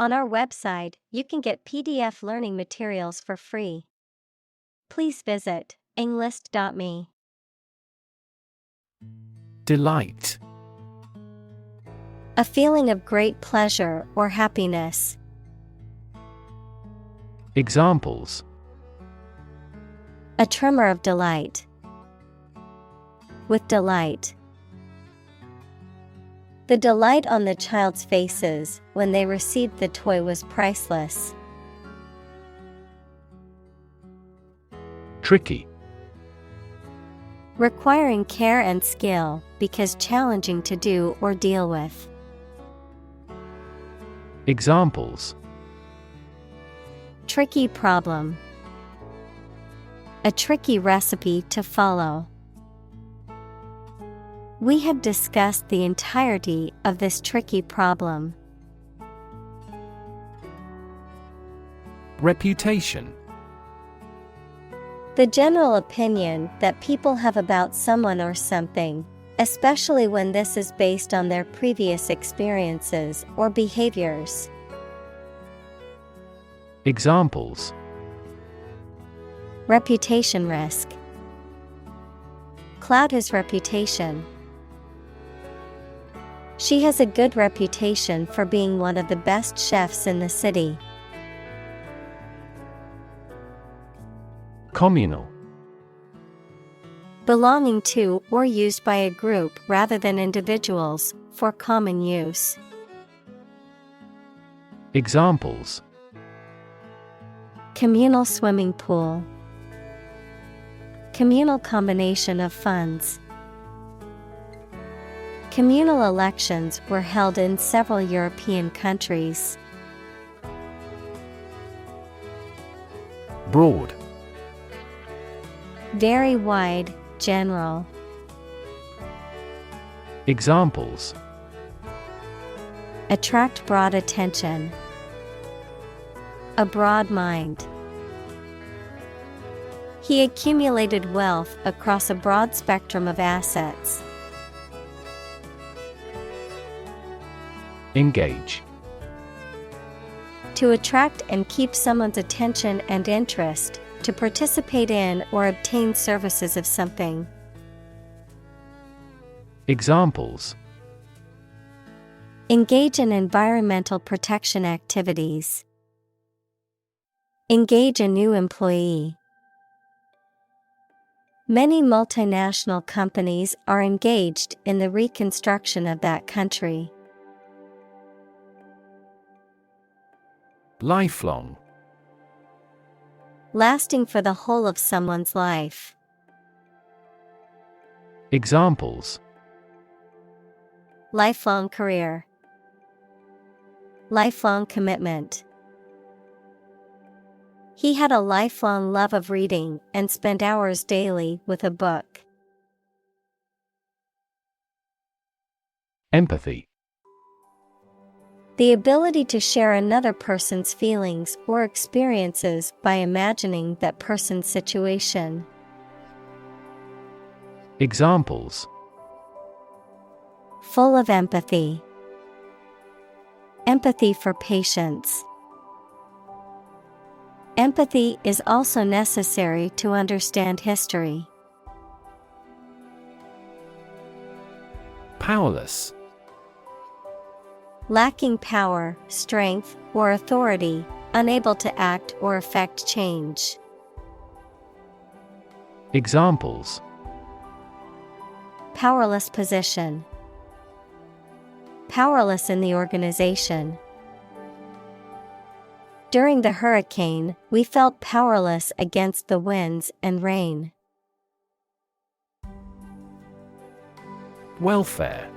On our website, you can get PDF learning materials for free. Please visit englist.me. Delight. A feeling of great pleasure or happiness. Examples: A tremor of delight. With delight. The delight on the child's faces when they received the toy was priceless. Tricky. Requiring care and skill because challenging to do or deal with. Examples: Tricky problem. A tricky recipe to follow. We have discussed the entirety of this tricky problem. Reputation. The general opinion that people have about someone or something, especially when this is based on their previous experiences or behaviors. Examples: Reputation risk. Cloud his reputation. She has a good reputation for being one of the best chefs in the city. Communal. Belonging to or used by a group rather than individuals, for common use. Examples: Communal swimming pool. Communal combination of funds. Communal elections were held in several European countries. Broad. Very wide, general. Examples: Attract broad attention. A broad mind. He accumulated wealth across a broad spectrum of assets. Engage. To attract and keep someone's attention and interest, to participate in or obtain services of something. Examples: Engage in environmental protection activities. Engage a new employee. Many multinational companies are engaged in the reconstruction of that country. Lifelong. Lasting for the whole of someone's life. Examples: Lifelong career. Lifelong commitment. He had a lifelong love of reading and spent hours daily with a book. Empathy. The ability to share another person's feelings or experiences by imagining that person's situation. Examples: Full of empathy. Empathy for patients. Empathy is also necessary to understand history. Powerless. Lacking power, strength, or authority, unable to act or effect change. Examples: Powerless position. Powerless in the organization. During the hurricane, we felt powerless against the winds and rain. Welfare.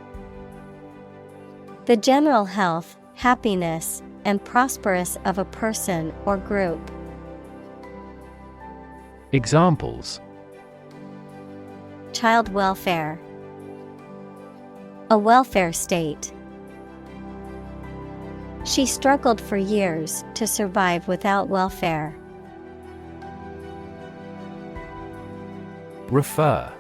The general health, happiness, and prosperous of a person or group. Examples: Child welfare. A welfare state. She struggled for years to survive without welfare. Refer.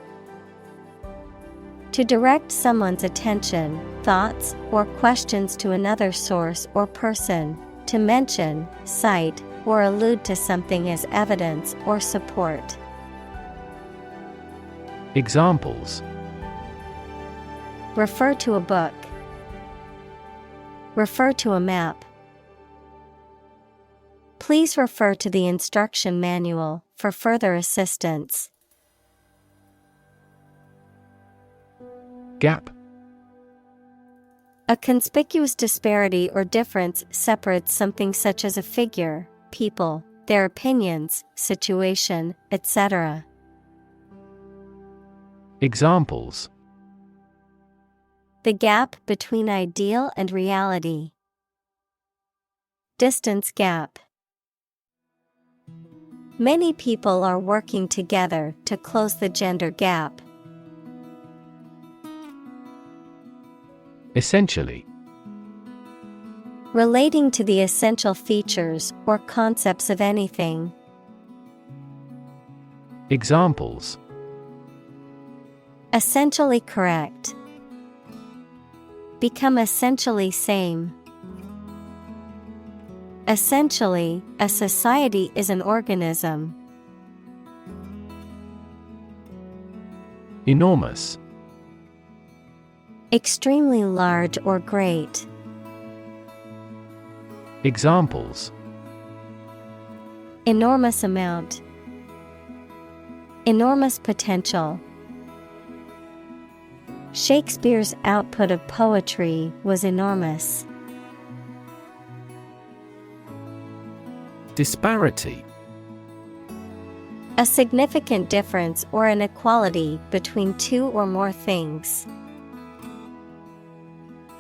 To direct someone's attention, thoughts, or questions to another source or person, to mention, cite, or allude to something as evidence or support. Examples: Refer to a book. Refer to a map. Please refer to the instruction manual for further assistance. Gap. A conspicuous disparity or difference separates something such as a figure, people, their opinions, situation, etc. Examples: The gap between ideal and reality. Distance gap. Many people are working together to close the gender gap. Essentially. Relating to the essential features or concepts of anything. Examples: Essentially correct. Become essentially same. Essentially, a society is an organism. Enormous. Extremely large or great. Examples: Enormous amount. Enormous potential. Shakespeare's output of poetry was enormous. Disparity. A significant difference or inequality between two or more things.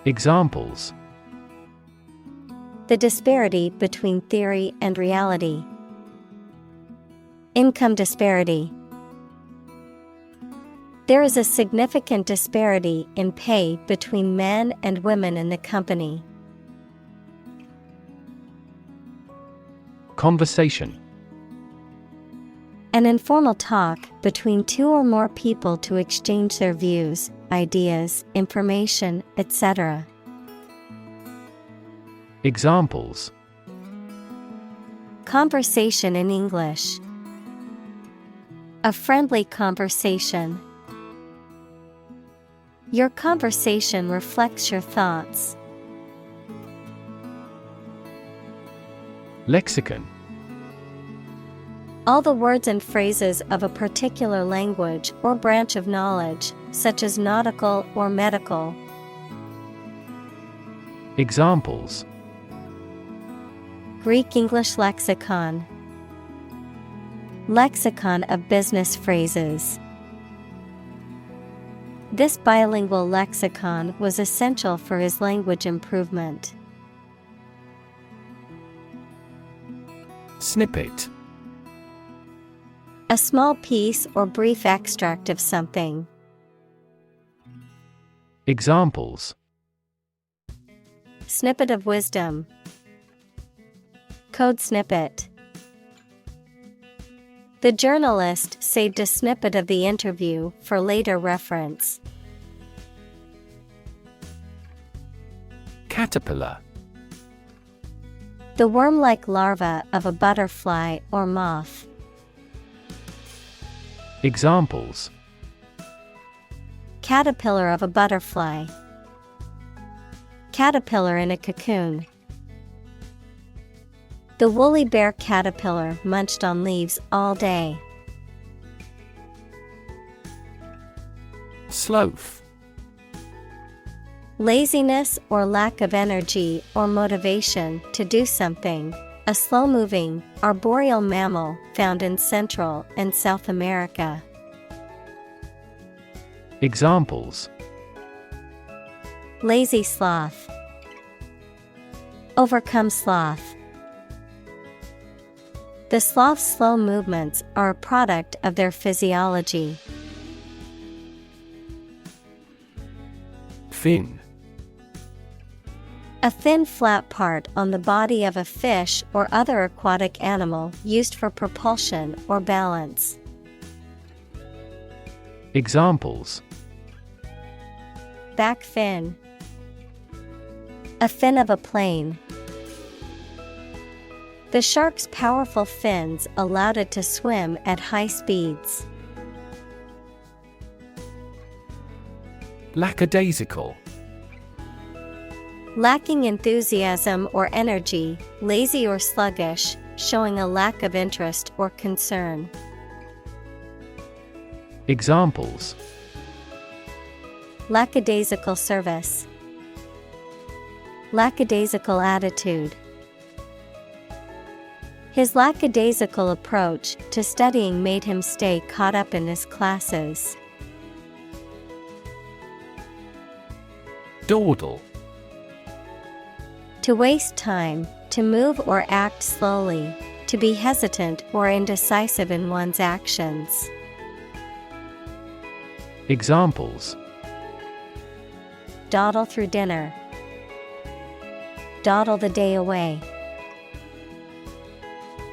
Examples: The disparity between theory and reality. Income disparity. There is a significant disparity in pay between men and women in the company. Conversation. An informal talk between two or more people to exchange their views, ideas, information, etc. Examples: Conversation in English. A friendly conversation. Your conversation reflects your thoughts. Lexicon. All the words and phrases of a particular language or branch of knowledge, such as nautical or medical. Examples: Greek-English lexicon. Lexicon of business phrases. This bilingual lexicon was essential for his language improvement. Snippet. A small piece or brief extract of something. Examples: Snippet of wisdom. Code snippet. The journalist saved a snippet of the interview for later reference. Caterpillar. The worm-like larva of a butterfly or moth. Examples: Caterpillar of a butterfly. Caterpillar in a cocoon. The woolly bear caterpillar munched on leaves all day. Sloth. Laziness or lack of energy or motivation to do something. A slow-moving, arboreal mammal found in Central and South America. Examples: Lazy sloth. Overcome sloth. The sloth's slow movements are a product of their physiology. Fin. A thin flat part on the body of a fish or other aquatic animal used for propulsion or balance. Examples: Back fin. A fin of a plane. The shark's powerful fins allowed it to swim at high speeds. Lackadaisical. Lacking enthusiasm or energy, lazy or sluggish, showing a lack of interest or concern. Examples: lackadaisical service, lackadaisical attitude. His lackadaisical approach to studying made him stay caught up in his classes. Dawdle. To waste time, to move or act slowly, to be hesitant or indecisive in one's actions. Examples: dawdle through dinner, dawdle the day away.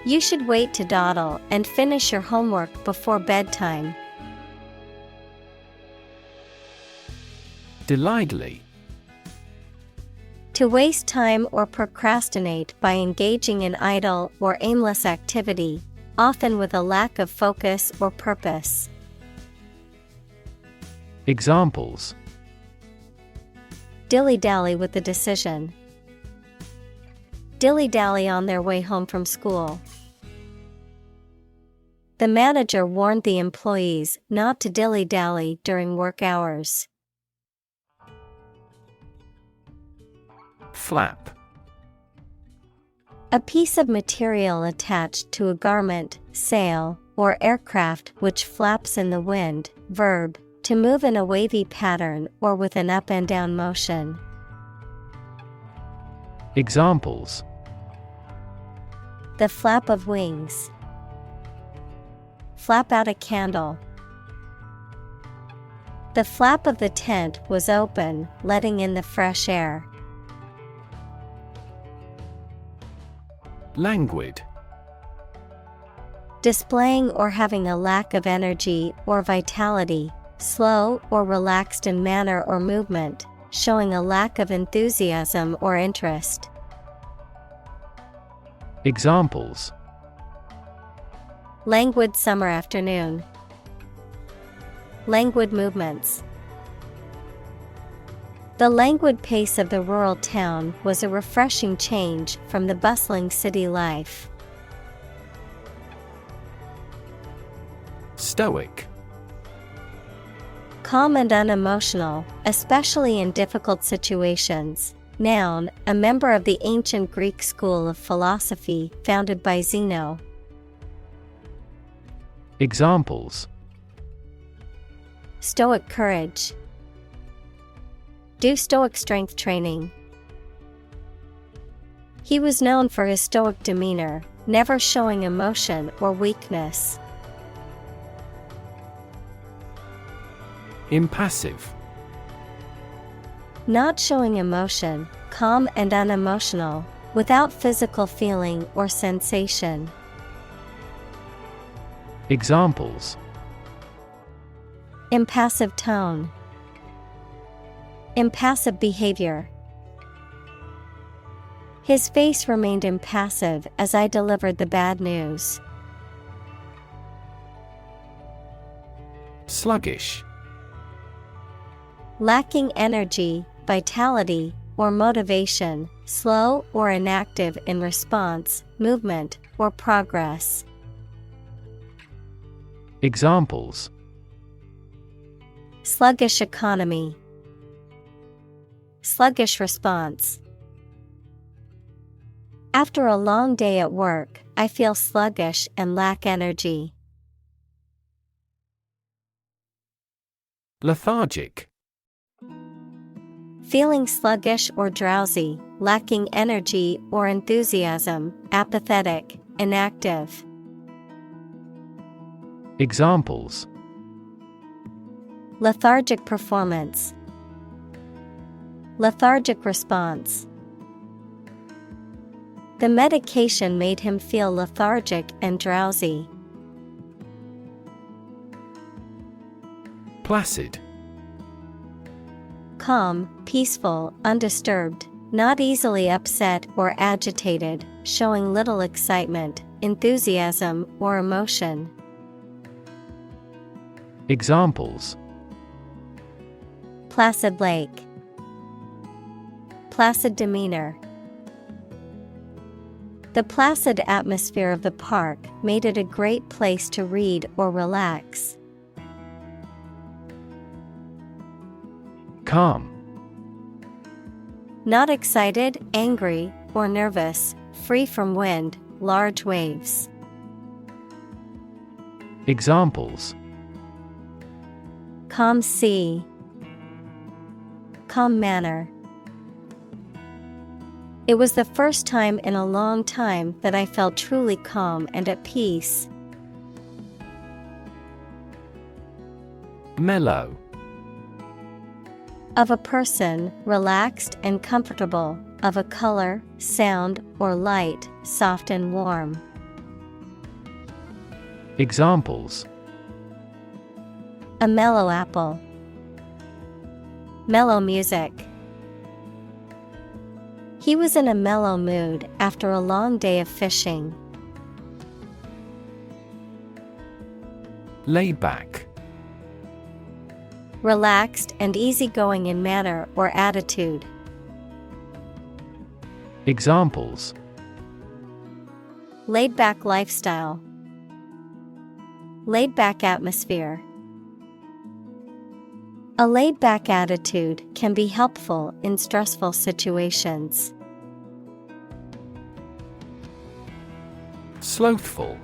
You should wait to dawdle and finish your homework before bedtime. Delightfully. To waste time or procrastinate by engaging in idle or aimless activity, often with a lack of focus or purpose. Examples: dilly-dally with the decision, dilly-dally on their way home from school. The manager warned the employees not to dilly-dally during work hours. Flap. A piece of material attached to a garment, sail, or aircraft which flaps in the wind. Verb, to move in a wavy pattern or with an up and down motion. Examples: the flap of wings, flap out a candle. The flap of the tent was open, letting in the fresh air. Languid. Displaying or having a lack of energy or vitality, slow or relaxed in manner or movement, showing a lack of enthusiasm or interest. Examples: languid summer afternoon, languid movements. The languid pace of the rural town was a refreshing change from the bustling city life. Stoic. Calm and unemotional, especially in difficult situations. Noun, a member of the ancient Greek school of philosophy founded by Zeno. Examples: stoic courage, do stoic strength training. He was known for his stoic demeanor, never showing emotion or weakness. Impassive. Not showing emotion, calm and unemotional, without physical feeling or sensation. Examples: impassive tone, impassive behavior. His face remained impassive as I delivered the bad news. Sluggish. Lacking energy, vitality, or motivation, slow or inactive in response, movement, or progress. Examples: sluggish economy, sluggish response. After a long day at work, I feel sluggish and lack energy. Lethargic. Feeling sluggish or drowsy, lacking energy or enthusiasm, apathetic, inactive. Examples: lethargic performance, lethargic response. The medication made him feel lethargic and drowsy. Placid. Calm, peaceful, undisturbed, Not easily upset or agitated, showing little excitement, enthusiasm, or emotion. Examples: Placid lake. Placid demeanor. The placid atmosphere of the park made it a great place to read or relax. Calm. Not excited, angry, or nervous, free from wind, large waves. Examples: Calm sea. Calm manner. It was the first time in a long time that I felt truly calm and at peace. Mellow. Of a person, relaxed and comfortable, of a color, sound, or light, soft and warm. Examples: A mellow apple. Mellow music. He was in a mellow mood after a long day of fishing. Laid back. Relaxed and easygoing in manner or attitude. Examples: Laid back lifestyle. Laid back atmosphere. A laid back attitude can be helpful in stressful situations. Slothful.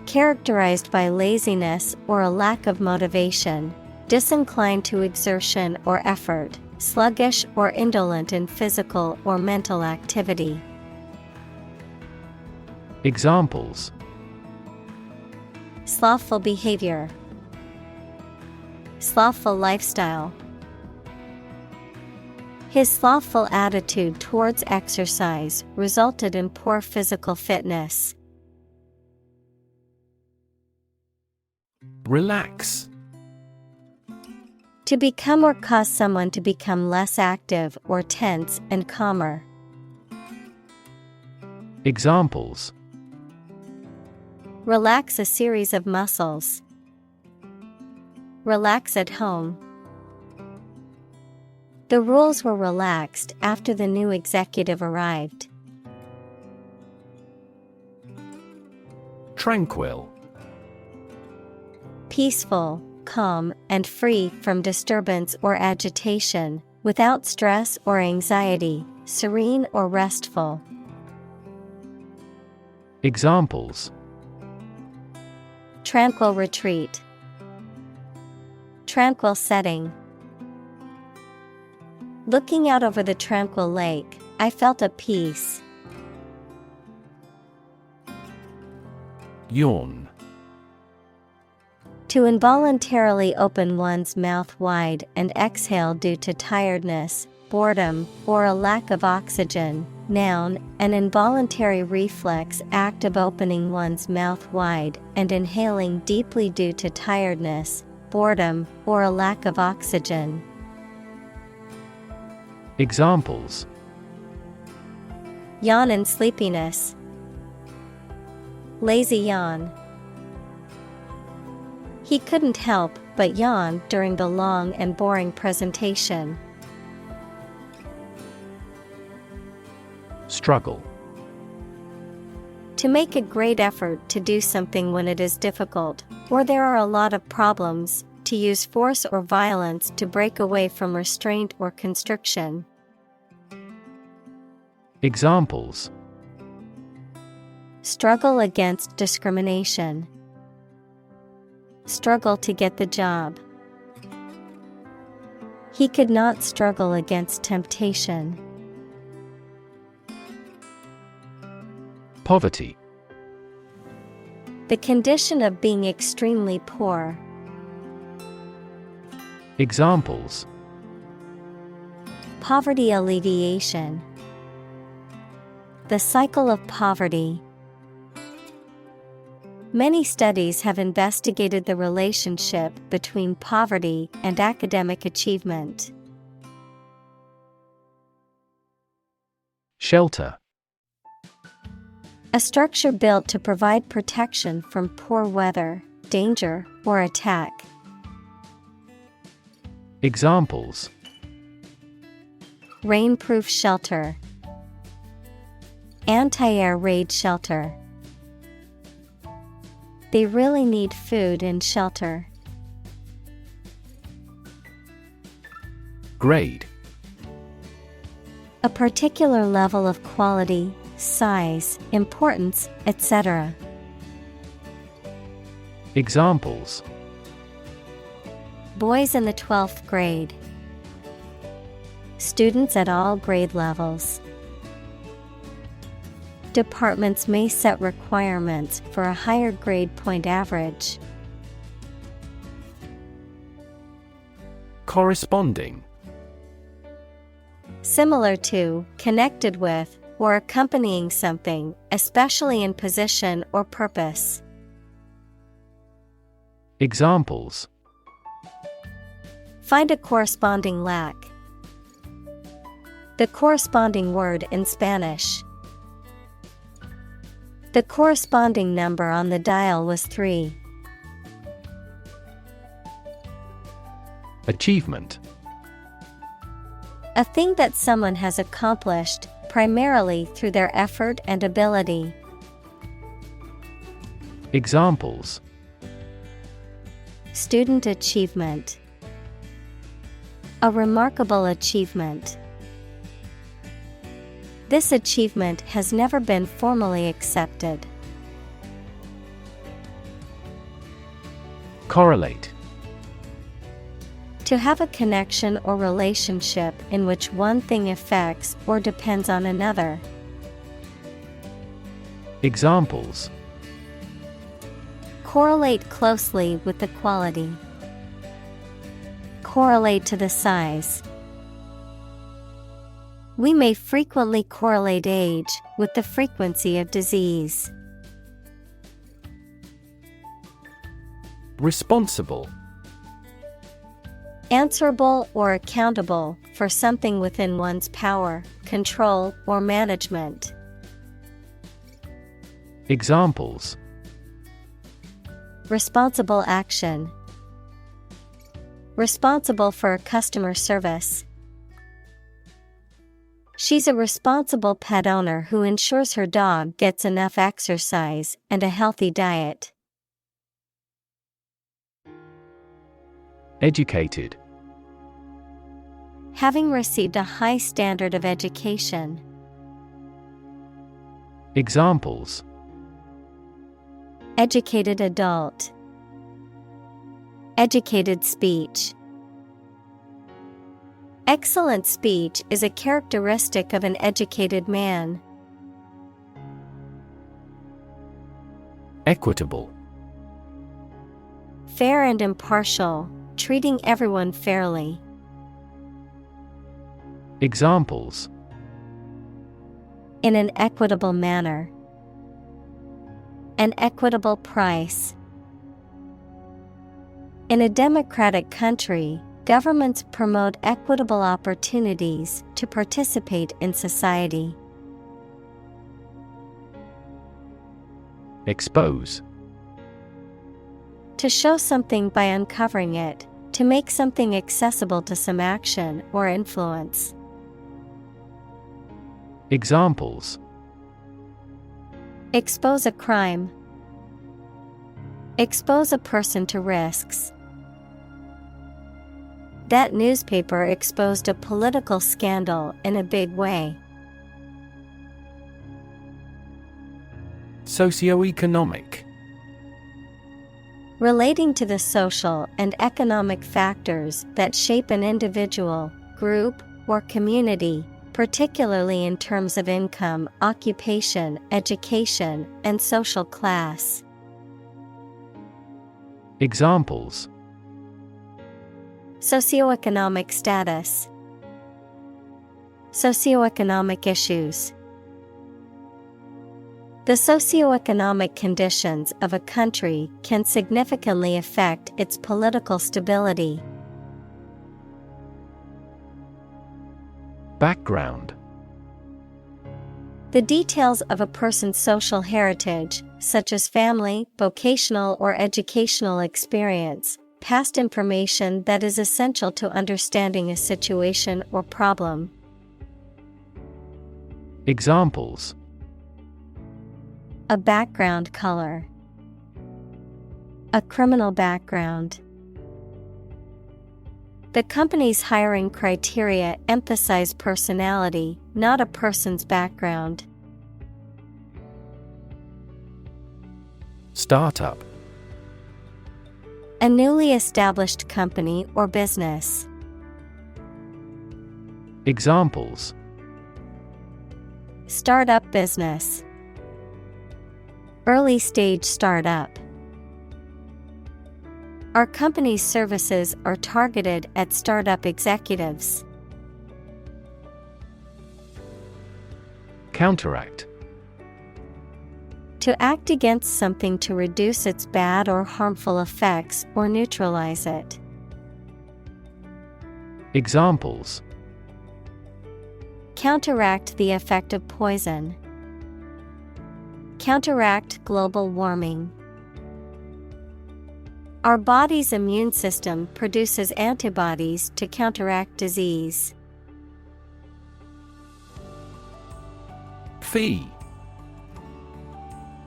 Characterized by laziness or a lack of motivation, disinclined to exertion or effort, sluggish or indolent in physical or mental activity. Examples: Slothful behavior. Slothful lifestyle. His slothful attitude towards exercise resulted in poor physical fitness. Relax. To become or cause someone to become less active or tense and calmer. Examples: Relax a series of muscles. Relax at home. The rules were relaxed after the new executive arrived. Tranquil. Peaceful, calm, and free from disturbance or agitation, without stress or anxiety, serene or restful. Examples: Tranquil retreat. Tranquil setting. Looking out over the tranquil lake, I felt at peace. Yawn. To involuntarily open one's mouth wide and exhale due to tiredness, boredom, or a lack of oxygen. Noun, an involuntary reflex act of opening one's mouth wide and inhaling deeply due to tiredness, boredom, or a lack of oxygen. Examples: Yawn and sleepiness. Lazy yawn. He couldn't help but yawn during the long and boring presentation. Struggle. To make a great effort to do something when it is difficult, or there are a lot of problems, to use force or violence to break away from restraint or constriction. Examples: Struggle against discrimination. Struggle to get the job. He could not struggle against temptation. Poverty. The condition of being extremely poor. Examples: Poverty alleviation. The cycle of poverty. Many studies have investigated the relationship between poverty and academic achievement. Shelter. A structure built to provide protection from poor weather, danger, or attack. Examples: Rainproof shelter. Anti-air raid shelter. They really need food and shelter. Grade. A particular level of quality, size, importance, etc. Examples: Boys in the 12th grade. Students at all grade levels. Departments may set requirements for a higher grade point average. Corresponding. Similar to, connected with, or accompanying something, especially in position or purpose. Examples: Find a corresponding lack. The corresponding word in Spanish. The corresponding number on the dial was 3. Achievement. A thing that someone has accomplished, primarily through their effort and ability. Examples: Student achievement. A remarkable achievement. This achievement has never been formally accepted. Correlate. To have a connection or relationship in which one thing affects or depends on another. Examples: Correlate closely with the quality. Correlate to the size. We may frequently correlate age with the frequency of disease. Responsible. Answerable or accountable for something within one's power, control, or management. Examples: Responsible action. Responsible for customer service. She's a responsible pet owner who ensures her dog gets enough exercise and a healthy diet. Educated. Having received a high standard of education. Examples: Educated adult. Educated speech. Excellent speech is a characteristic of an educated man. Equitable. Fair and impartial, treating everyone fairly. Examples: In an equitable manner. An equitable price. In a democratic country, governments promote equitable opportunities to participate in society. Expose. To show something by uncovering it, to make something accessible to some action or influence. Examples: Expose a crime. Expose a person to risks. That newspaper exposed a political scandal in a big way. Socioeconomic. Relating to the social and economic factors that shape an individual, group, or community, particularly in terms of income, occupation, education, and social class. Examples: Socioeconomic status. Socioeconomic issues. The socioeconomic conditions of a country can significantly affect its political stability. Background. The details of a person's social heritage, such as family, vocational or educational experience, past information that is essential to understanding a situation or problem. Examples: A background color. A criminal background. The company's hiring criteria emphasize personality, not a person's background. Startup. A newly established company or business. Examples: Startup business. Early stage startup. Our company's services are targeted at startup executives. Counteract. To act against something to reduce its bad or harmful effects or neutralize it. Examples: Counteract the effect of poison. Counteract global warming. Our body's immune system produces antibodies to counteract disease. Fee.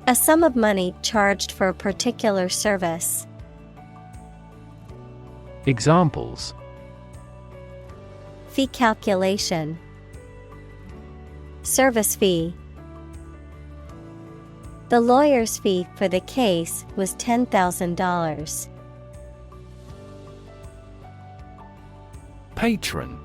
A sum of money charged for a particular service. Examples: Fee calculation. Service fee. The lawyer's fee for the case was $10,000. Patron.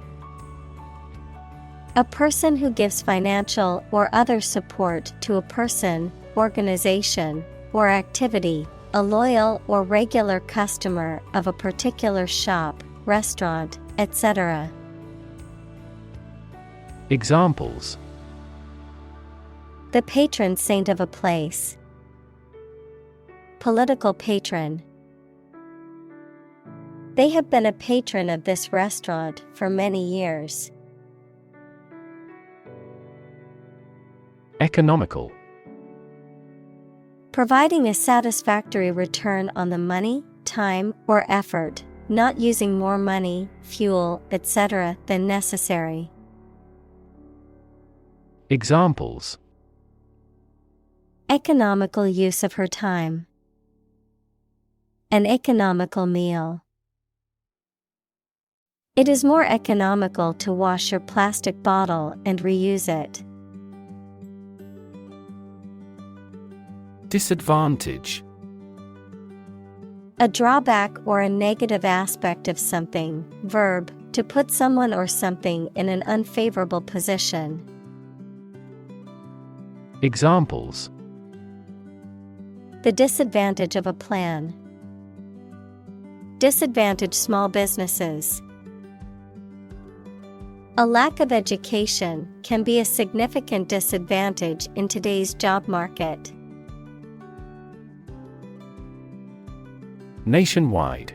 A person who gives financial or other support to a person, organization, or activity, a loyal or regular customer of a particular shop, restaurant, etc. Examples: The patron saint of a place. Political patron. They have been a patron of this restaurant for many years. Economical. Providing a satisfactory return on the money, time, or effort, not using more money, fuel, etc. than necessary. Examples: Economical use of her time. An economical meal. It is more economical to wash your plastic bottle and reuse it. Disadvantage. A drawback or a negative aspect of something. Verb, to put someone or something in an unfavorable position. Examples: The disadvantage of a plan. Disadvantage small businesses. A lack of education can be a significant disadvantage in today's job market. Nationwide.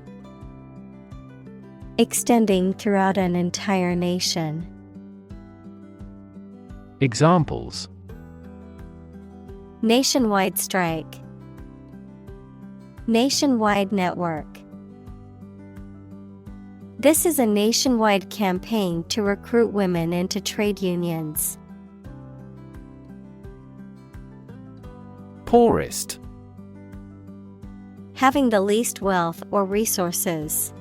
Extending throughout an entire nation. Examples: Nationwide strike. Nationwide network. This is a nationwide campaign to recruit women into trade unions. Poorest. Having the least wealth or resources.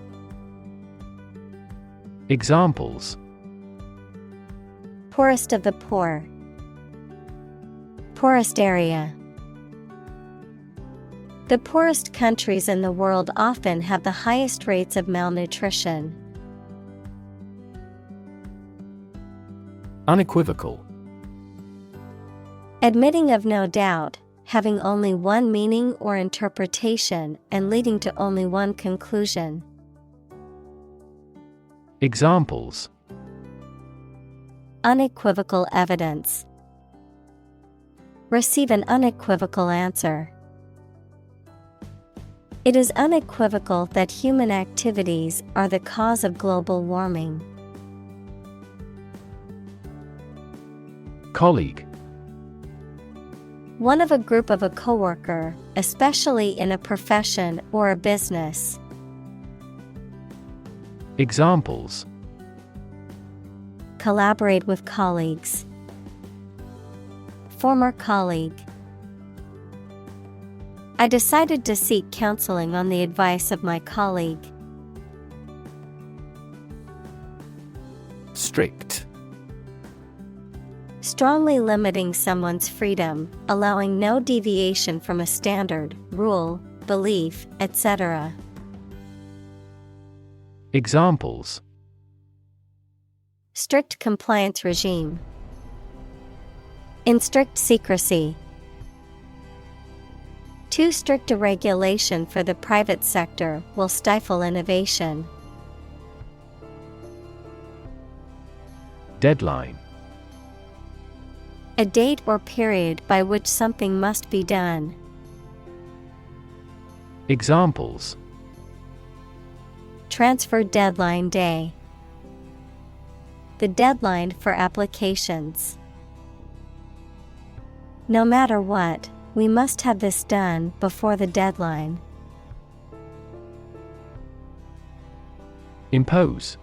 Examples: Poorest of the poor. Poorest area. The poorest countries in the world often have the highest rates of malnutrition. Unequivocal. Admitting of no doubt, having only one meaning or interpretation and leading to only one conclusion. Examples: Unequivocal evidence. Receive an unequivocal answer. It is unequivocal that human activities are the cause of global warming. Colleague. One of a group of a coworker, especially in a profession or a business. Examples: Collaborate with colleagues. Former colleague. I decided to seek counseling on the advice of my colleague. Strict. Strongly limiting someone's freedom, allowing no deviation from a standard, rule, belief, etc. Examples: Strict compliance regime. In strict secrecy. Too strict a regulation for the private sector will stifle innovation. Deadline. A date or period by which something must be done. Examples: Transfer deadline day. The deadline for applications. No matter what, we must have this done before the deadline. Impose.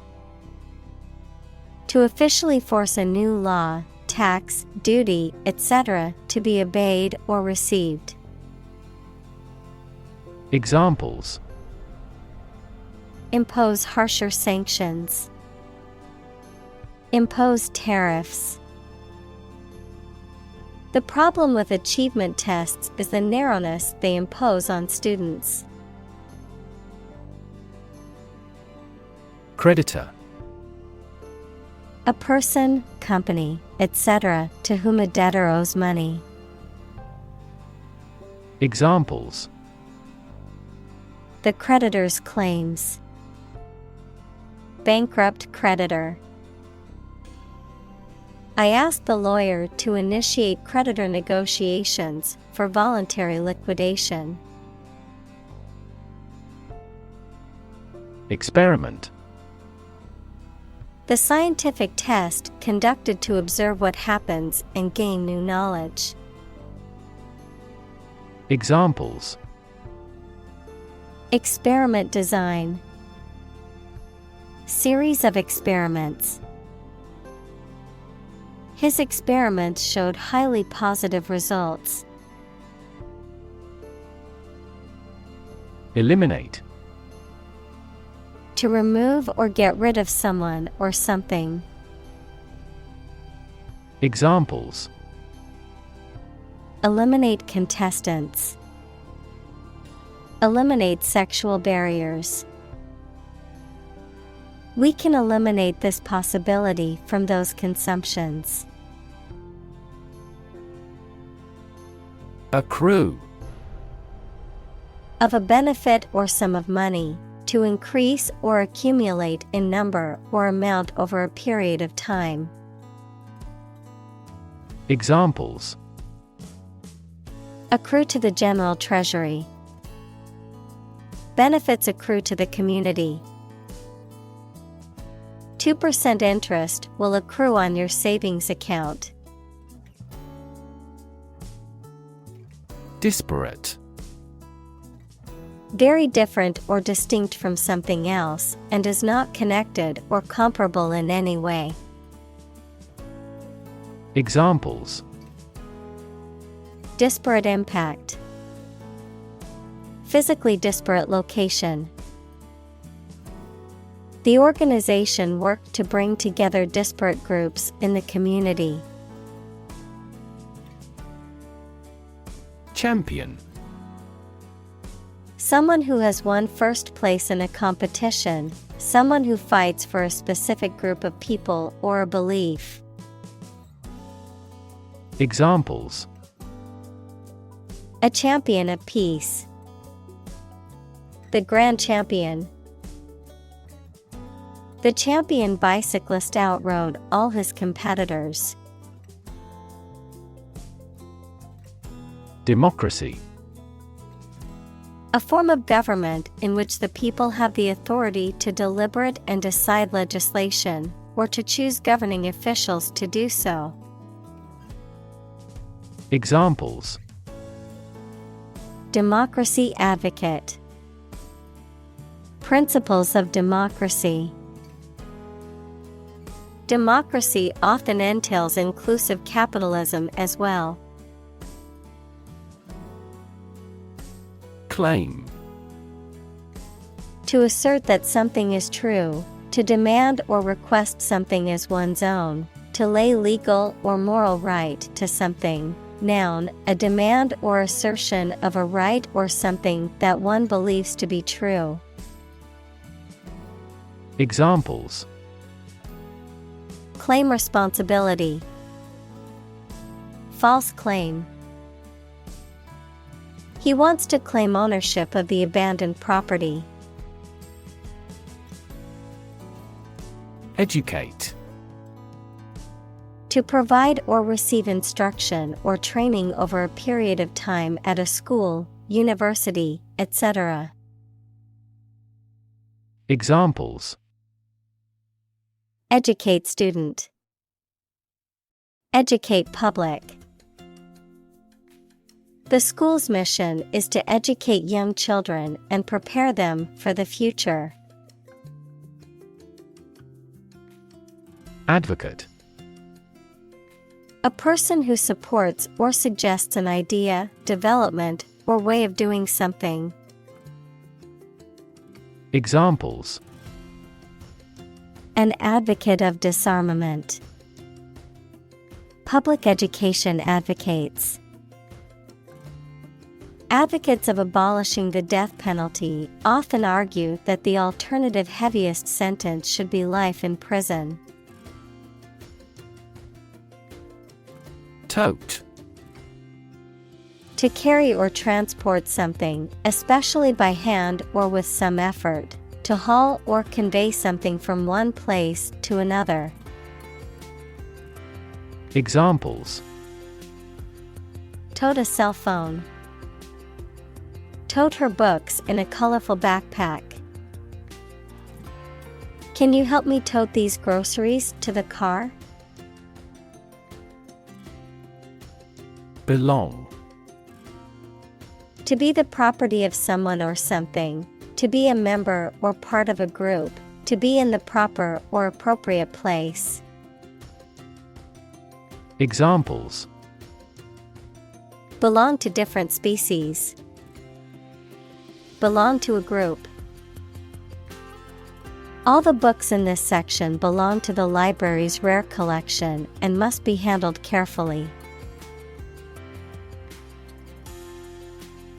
To officially force a new law, tax, duty, etc. to be obeyed or received. Examples: Impose harsher sanctions. Impose tariffs. The problem with achievement tests is the narrowness they impose on students. Creditor. A person, company, etc. to whom a debtor owes money. Examples: The creditor's claims. Bankrupt creditor. I asked the lawyer to initiate creditor negotiations for voluntary liquidation. Experiment. The scientific test conducted to observe what happens and gain new knowledge. Examples: Experiment design. Series of experiments. His experiments showed highly positive results. Eliminate. To remove or get rid of someone or something. Examples: Eliminate contestants. Eliminate sexual barriers. We can eliminate this possibility from those consumptions. Accrue. Of a benefit or sum of money, to increase or accumulate in number or amount over a period of time. Examples: Accrue to the general treasury. Benefits accrue to the community. 2% interest will accrue on your savings account. Disparate. Very different or distinct from something else and is not connected or comparable in any way. Examples: Disparate impact. Physically disparate location. The organization worked to bring together disparate groups in the community. Champion. Someone who has won first place in a competition, someone who fights for a specific group of people or a belief. Examples: A champion of peace. The grand champion. The champion bicyclist outrode all his competitors. Democracy. A form of government in which the people have the authority to deliberate and decide legislation, or to choose governing officials to do so. Examples: Democracy advocate. Principles of democracy. Democracy often entails inclusive capitalism as well. Claim. To assert that something is true, to demand or request something as one's own, to lay legal or moral right to something. Noun, a demand or assertion of a right or something that one believes to be true. Examples. Claim responsibility. False claim. He wants to claim ownership of the abandoned property. Educate. To provide or receive instruction or training over a period of time at a school, university, etc. Examples. Educate student. Educate public. The school's mission is to educate young children and prepare them for the future. Advocate. A person who supports or suggests an idea, development, or way of doing something. Examples. An advocate of disarmament. Public education advocates. Advocates of abolishing the death penalty often argue that the alternative heaviest sentence should be life in prison. Tote. To carry or transport something, especially by hand or with some effort. To haul or convey something from one place to another. Examples. Tote a cell phone. Tote her books in a colorful backpack. Can you help me tote these groceries to the car? Belong. To be the property of someone or something. To be a member or part of a group. To be in the proper or appropriate place. Examples. Belong to different species. Belong to a group. All the books in this section belong to the library's rare collection and must be handled carefully.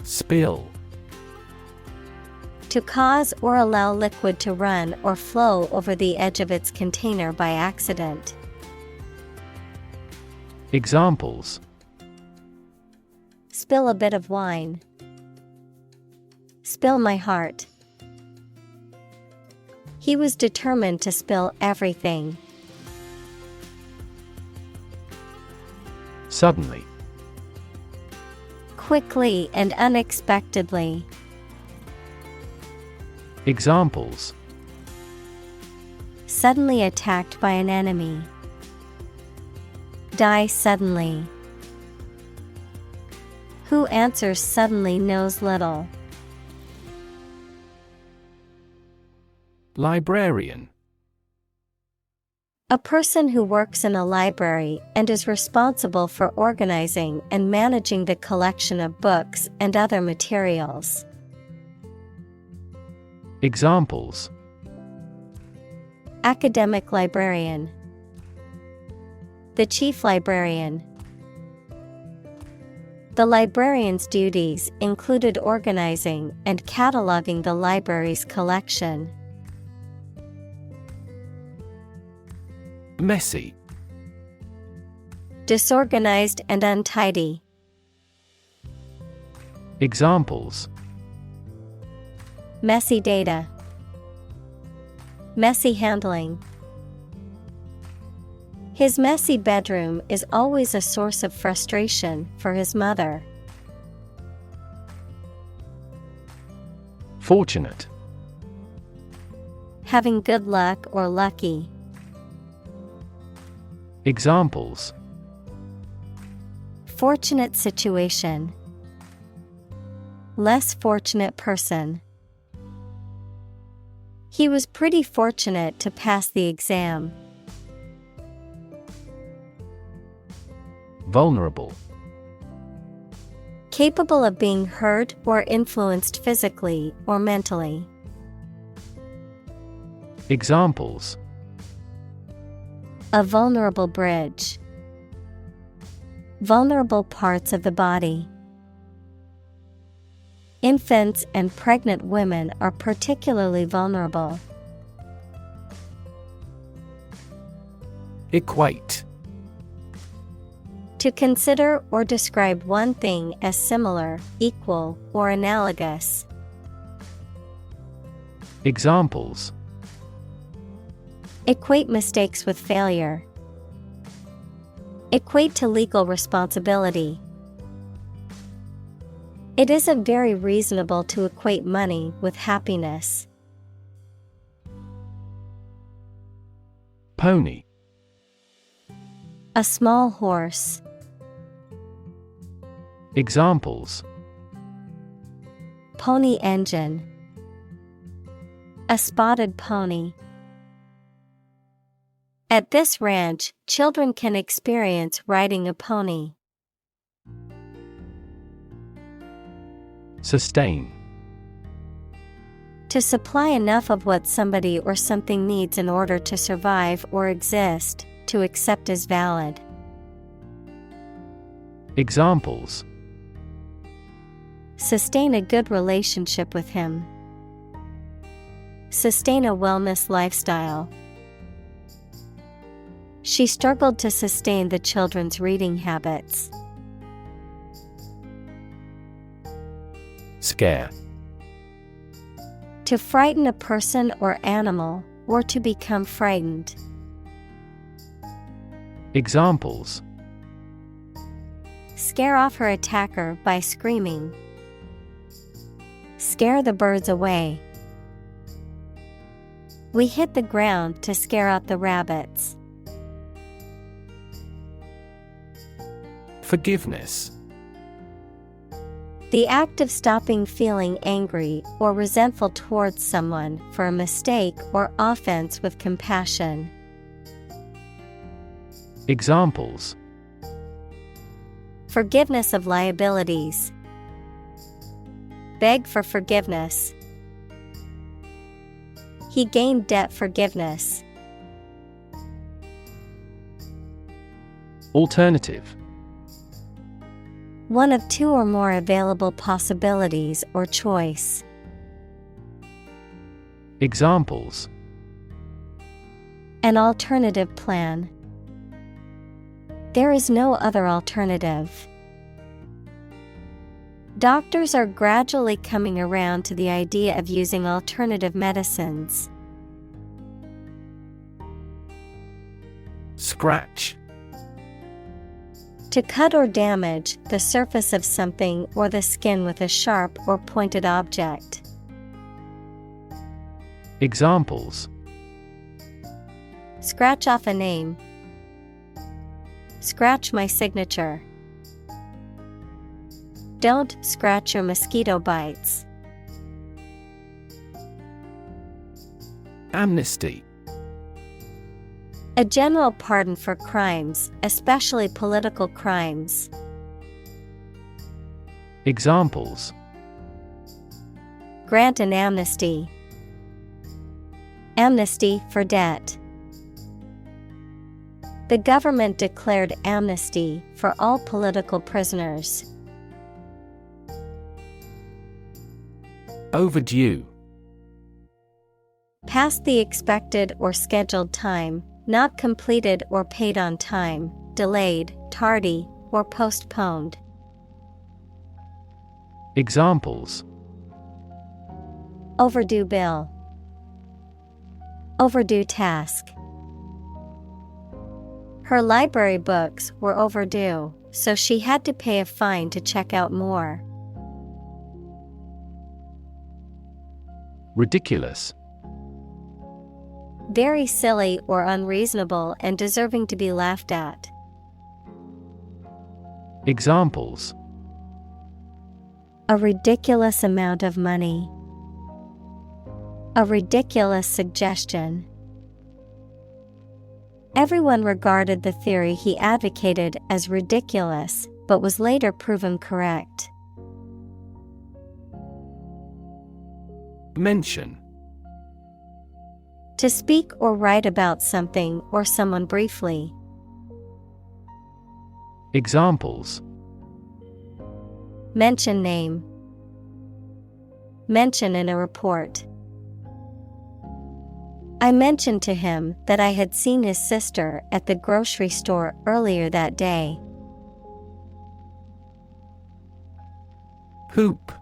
Spill. To cause or allow liquid to run or flow over the edge of its container by accident. Examples. Spill a bit of wine. Spill my heart. He was determined to spill everything. Suddenly. Quickly and unexpectedly. Examples. Suddenly attacked by an enemy. Die suddenly. Who answers suddenly knows little. Librarian. A person who works in a library and is responsible for organizing and managing the collection of books and other materials. Examples. Academic librarian. The chief librarian. The librarian's duties included organizing and cataloging the library's collection. Messy. Disorganized and untidy. Examples. Messy data. Messy handling. His messy bedroom is always a source of frustration for his mother. Fortunate. Having good luck or lucky. Examples. Fortunate situation. less fortunate person. He was pretty fortunate to pass the exam. Vulnerable. Capable of being hurt or influenced physically or mentally. Examples: A vulnerable bridge. Vulnerable parts of the body. Infants and pregnant women are particularly vulnerable. Equate. To consider or describe one thing as similar, equal, or analogous. Examples: Equate mistakes with failure. Equate to legal responsibility. It isn't very reasonable to equate money with happiness. Pony. A small horse. Examples: Pony engine. A spotted pony. At this ranch, children can experience riding a pony. Sustain. To supply enough of what somebody or something needs in order to survive or exist, to accept as valid. Examples: Sustain a good relationship with him. Sustain a wellness lifestyle. She struggled to sustain the children's reading habits. Scare. To frighten a person or animal, or to become frightened. Examples: Scare off her attacker by screaming. Scare the birds away. We hit the ground to scare out the rabbits. Forgiveness. The act of stopping feeling angry or resentful towards someone for a mistake or offense with compassion. Examples: Forgiveness of liabilities. Beg for forgiveness. He gained debt forgiveness. Alternative. One of two or more available possibilities or choice. Examples: An alternative plan. There is no other alternative. Doctors are gradually coming around to the idea of using alternative medicines. Scratch. To cut or damage the surface of something or the skin with a sharp or pointed object. Examples: Scratch off a name. Scratch my signature. Don't scratch your mosquito bites. Amnesty. A general pardon for crimes, especially political crimes. Examples: Grant an amnesty. Amnesty for debt. The government declared amnesty for all political prisoners. Overdue. Past the expected or scheduled time, not completed or paid on time, delayed, tardy, or postponed. Examples: Overdue bill. Overdue task. Her library books were overdue, so she had to pay a fine to check out more. Ridiculous. Very silly or unreasonable and deserving to be laughed at. Examples: A ridiculous amount of money. A ridiculous suggestion. Everyone regarded the theory he advocated as ridiculous, but was later proven correct. Mention. To speak or write about something or someone briefly. Examples. Mention name. Mention in a report. I mentioned to him that I had seen his sister at the grocery store earlier that day. Hoop.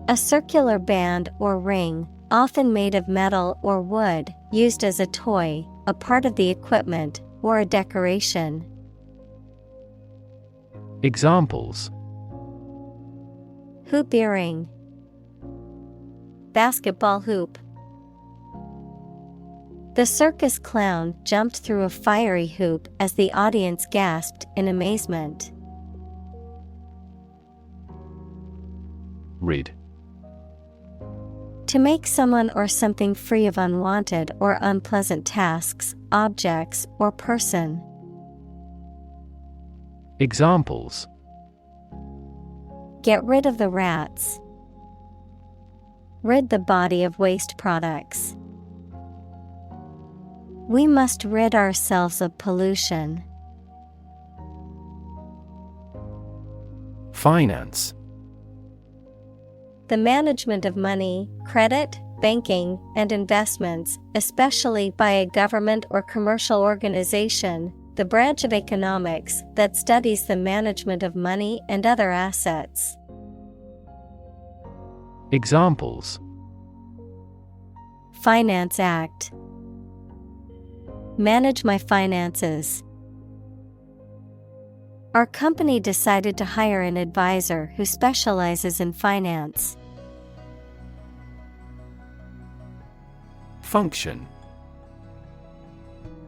A circular band or ring, often made of metal or wood, used as a toy, a part of the equipment, or a decoration. Examples. Hoop earring. Basketball hoop. The circus clown jumped through a fiery hoop as the audience gasped in amazement. Rid. To make someone or something free of unwanted or unpleasant tasks, objects, or person. Examples. Get rid of the rats. Rid the body of waste products. We must rid ourselves of pollution. Finance. The management of money, credit, banking, and investments, especially by a government or commercial organization, the branch of economics that studies the management of money and other assets. Examples. Finance Act. Manage my finances. Our company decided to hire an advisor who specializes in finance. Function.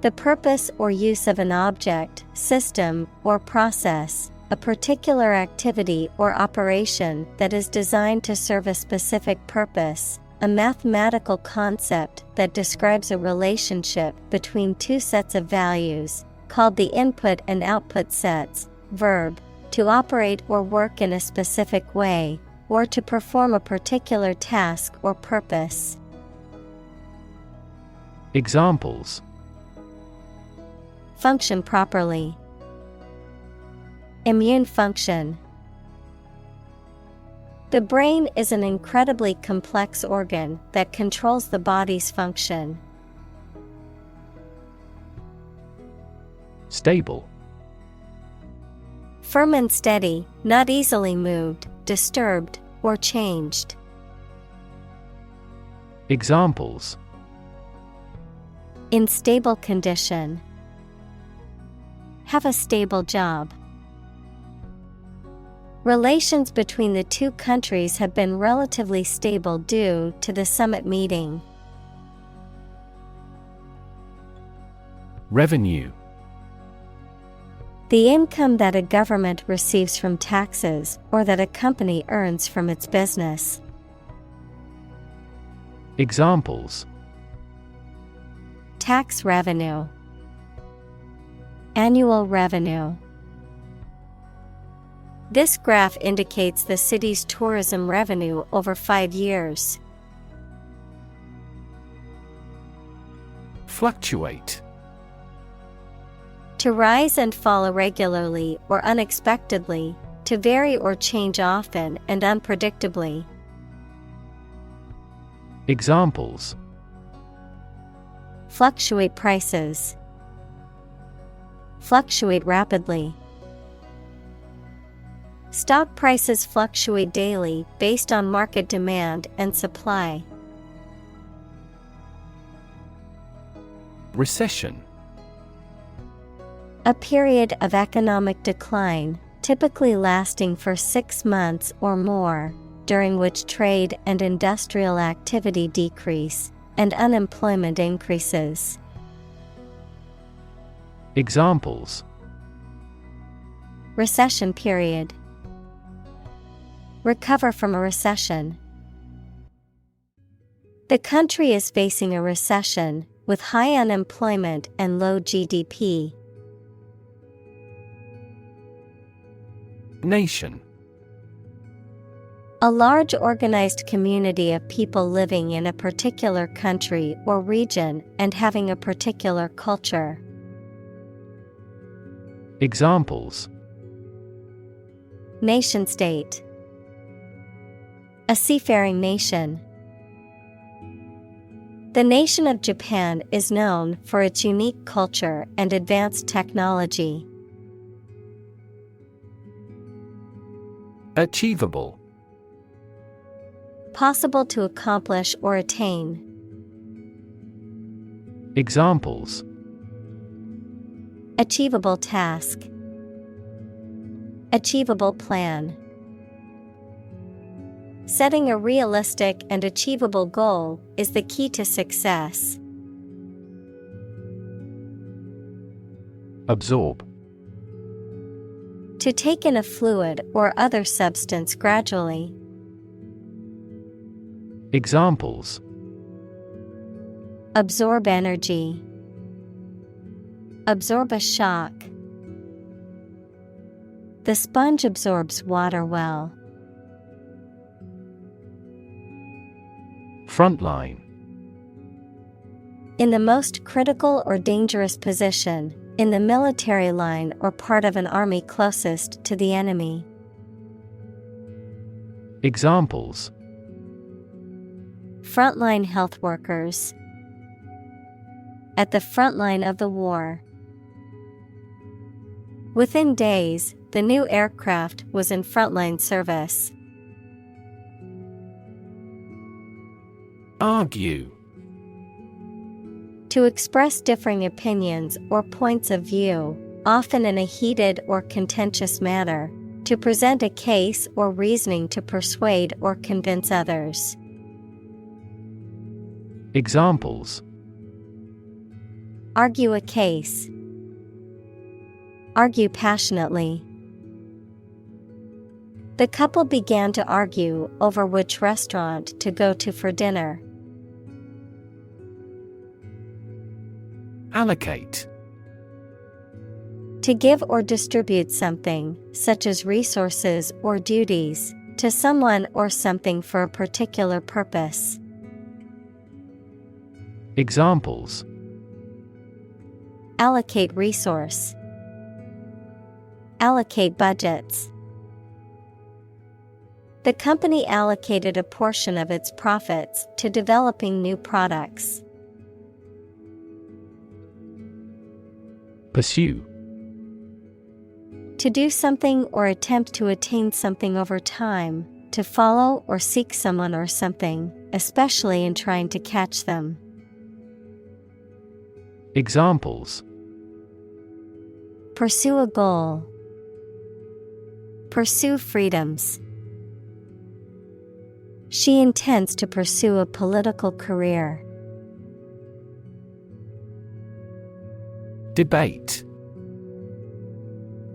The purpose or use of an object, system, or process, a particular activity or operation that is designed to serve a specific purpose, a mathematical concept that describes a relationship between two sets of values, called the input and output sets. Verb, to operate or work in a specific way, or to perform a particular task or purpose. Examples. Function properly. Immune function. The brain is an incredibly complex organ that controls the body's function. Stable. Firm and steady, not easily moved, disturbed, or changed. Examples. In stable condition. Have a stable job. Relations between the two countries have been relatively stable due to the summit meeting. Revenue. The income that a government receives from taxes or that a company earns from its business. Examples. Tax revenue. Annual revenue. This graph indicates the city's tourism revenue over 5 years. Fluctuate. To rise and fall irregularly or unexpectedly, to vary or change often and unpredictably. Examples. Fluctuate prices. Fluctuate rapidly. Stock prices fluctuate daily based on market demand and supply. Recession. A period of economic decline, typically lasting for 6 months or more, during which trade and industrial activity decrease, and unemployment increases. Examples. Recession period. Recover from a recession. The country is facing a recession, with high unemployment and low GDP. Nation. A large organized community of people living in a particular country or region and having a particular culture. Examples: Nation-state. A seafaring nation. The nation of Japan is known for its unique culture and advanced technology. Achievable. Possible to accomplish or attain. Examples: Achievable task. Achievable plan. Setting a realistic and achievable goal is the key to success. Absorb. To take in a fluid or other substance gradually. Examples: Absorb energy. Absorb a shock. The sponge absorbs water well. Frontline. In the most critical or dangerous position, in the military line or part of an army closest to the enemy. Examples: Frontline health workers. At the front line of the war. Within days, the new aircraft was in frontline service. Argue. To express differing opinions or points of view, often in a heated or contentious manner, to present a case or reasoning to persuade or convince others. Examples: Argue a case. Argue passionately. The couple began to argue over which restaurant to go to for dinner. Allocate. To give or distribute something, such as resources or duties, to someone or something for a particular purpose. Examples: Allocate resource. Allocate budgets. The company allocated a portion of its profits to developing new products. Pursue. To do something or attempt to attain something over time, to follow or seek someone or something, especially in trying to catch them. Examples: Pursue a goal. Pursue freedoms. She intends to pursue a political career. Debate.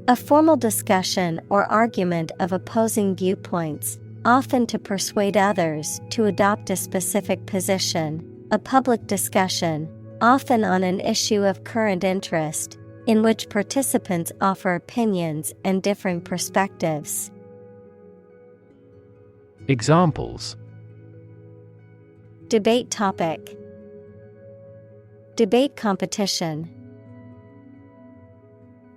A formal discussion or argument of opposing viewpoints, often to persuade others to adopt a specific position, a public discussion, often on an issue of current interest, in which participants offer opinions and differing perspectives. Examples: Debate topic. Debate competition.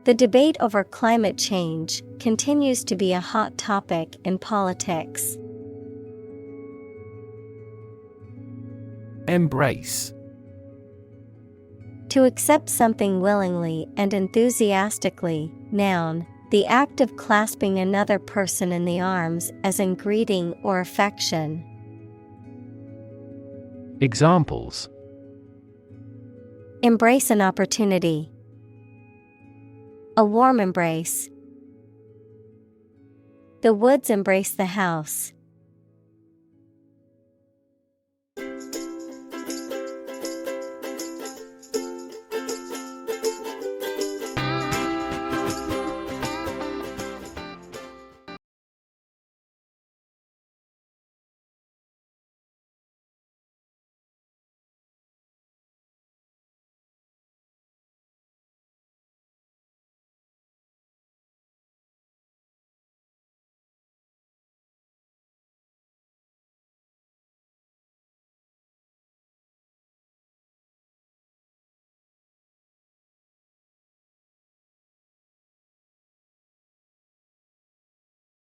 The debate over climate change continues to be a hot topic in politics. Embrace. To accept something willingly and enthusiastically, noun, the act of clasping another person in the arms as in greeting or affection. Examples: Embrace an opportunity. A warm embrace. The woods embrace the house.